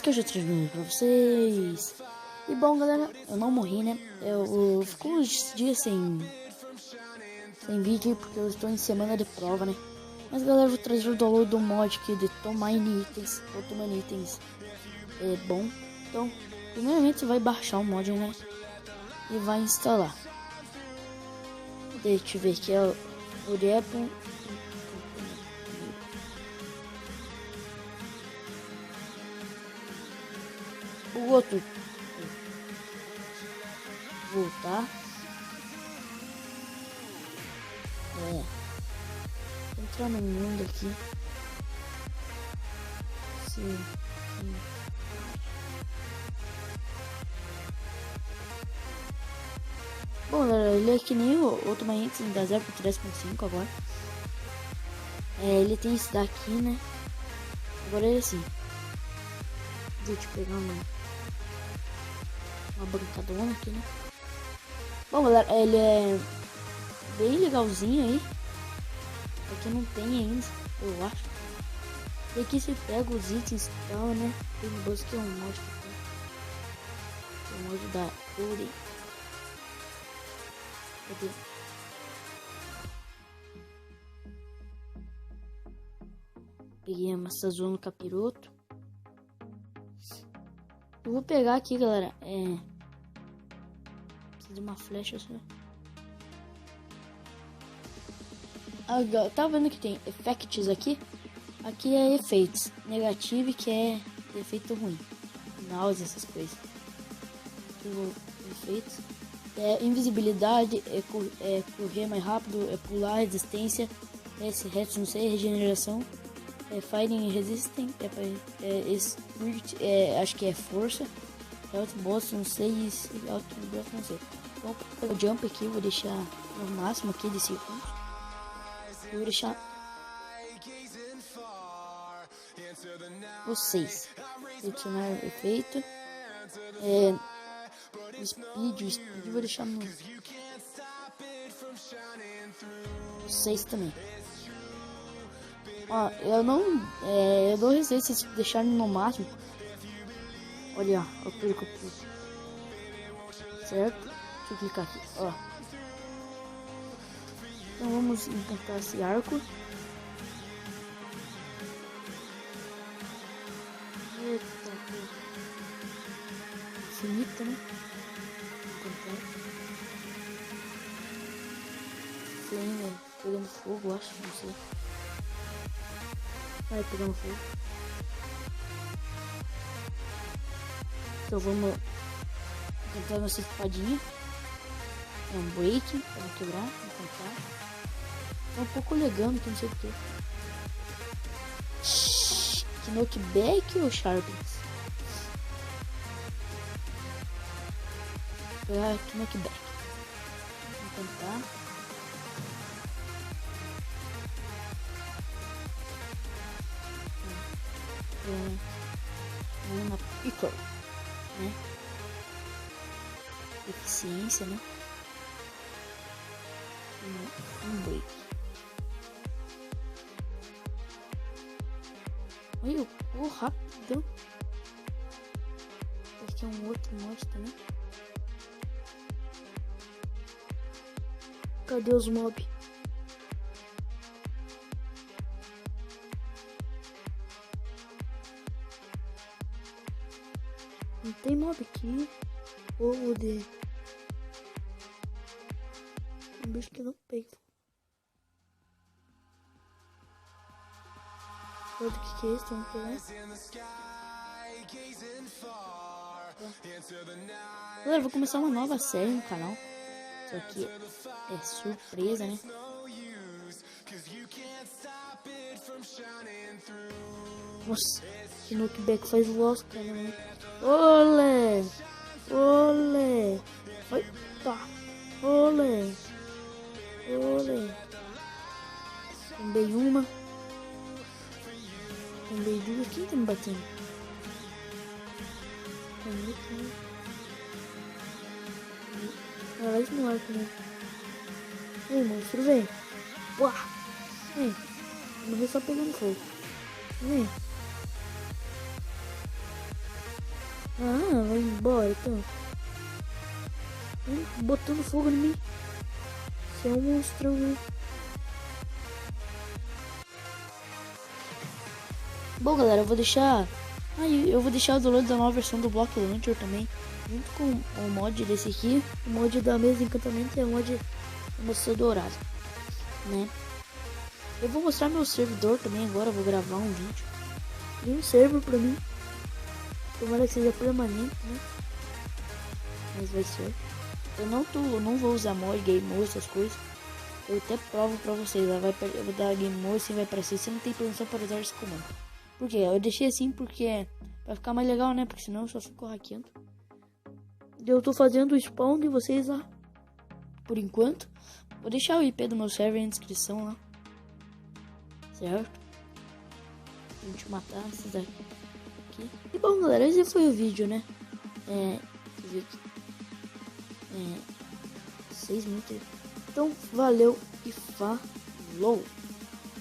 que eu já trouxe vídeo pra vocês. E bom, galera, eu não morri, né? Eu fico uns dias sem vídeo porque eu estou em semana de prova, né? Mas galera, eu vou trazer o download do mod aqui de Tomine Itens. O Tomine Itens é bom. Então, primeiramente você vai baixar o mod, né? E vai instalar. Deixa eu ver aqui, é o Apple. O outro. Voltar. Entrar no mundo aqui. Sim. Bom, galera, ele é que nem o outro Maintz, da 0.10.5 agora. Ele tem esse daqui, né? Agora ele é assim. Deixa eu pegar uma bancadona aqui, né? Bom, galera, ele é bem legalzinho aí. Aqui não tem ainda, eu acho. E aqui você pega os itens e tal, né? Tem um boss que é um mod que tem. É o mod da Ori. Cadê? Peguei a maçã no capiroto. Eu vou pegar aqui, galera. Precisa de uma flecha só. Tá vendo que tem effects aqui? Aqui é efeitos. Negativo, que é efeito ruim. Náusea, essas coisas. Aqui efeitos. Invisibilidade, correr mais rápido, pular, resistência, não sei, regeneração, fighting resistant, spirit, acho que é força, boss, não sei, boss, não sei. Vou pegar o jump aqui, vou deixar no máximo aqui de segundos. Vou deixar vocês. Adicionar efeito. Speed vou deixar no 6 também. Ó, eu não sei se deixar no máximo. Olha, ó, eu perco certo? Deixa eu clicar aqui, ó. Então vamos encantar esse arco. Eita, infinita, né? Flame, pegando fogo, acho, não sei. Vai pegando fogo. Então vamos encontrar nossa espadinha. É um break, pra não quebrar, não contar. Tá um pouco legando que não sei porquê. Que knockback ou sharpness? Pegar aqui knockback. Vamos tentar. Uma pickle, né? Eficiência, né? Um break. Olha o rapidão. Aqui é um outro mod também. Cadê os mobs? Não tem mob aqui. Ou de um bicho que não pega. Olha o que é isso? Vamos pegar. Galera, vou começar uma nova série no canal. Só que é surpresa, né? Nossa, que knockback faz loss, cara, né? Olé! Olé! Eita! Olé! Olé! Tombei uma. Tombei duas. Quem tá me batendo? Vai no arco, né? Ei, monstro, vem. Uá! Vem. Morreu só pegando fogo. Vem. Ah, vai embora então. Botando fogo em mim. Você é um monstrão, né? Bom, galera, eu vou deixar... eu vou deixar o download da nova versão do Block Launcher também, junto com o mod desse aqui. O mod da mesa de encantamento é o mod da moça dourada, né? Eu vou mostrar meu servidor também agora, vou gravar um vídeo. Cria um server pra mim. Tomara que seja permanente, né? Mas vai ser. Eu não vou usar mod, game mode, essas coisas. Eu até provo pra vocês. Eu vou dar game mode, assim vai aparecer. Você não tem permissão para usar esse comando. Por quê? Eu deixei assim porque vai ficar mais legal, né? Porque senão eu só fico hackeando. Eu tô fazendo o spawn de vocês lá. Por enquanto. Vou deixar o IP do meu server na descrição lá. Certo? Pra gente matar esses daqui. E bom, galera, esse foi o vídeo, né? Deixa eu ver aqui. 6 minutos. Então, valeu e falou!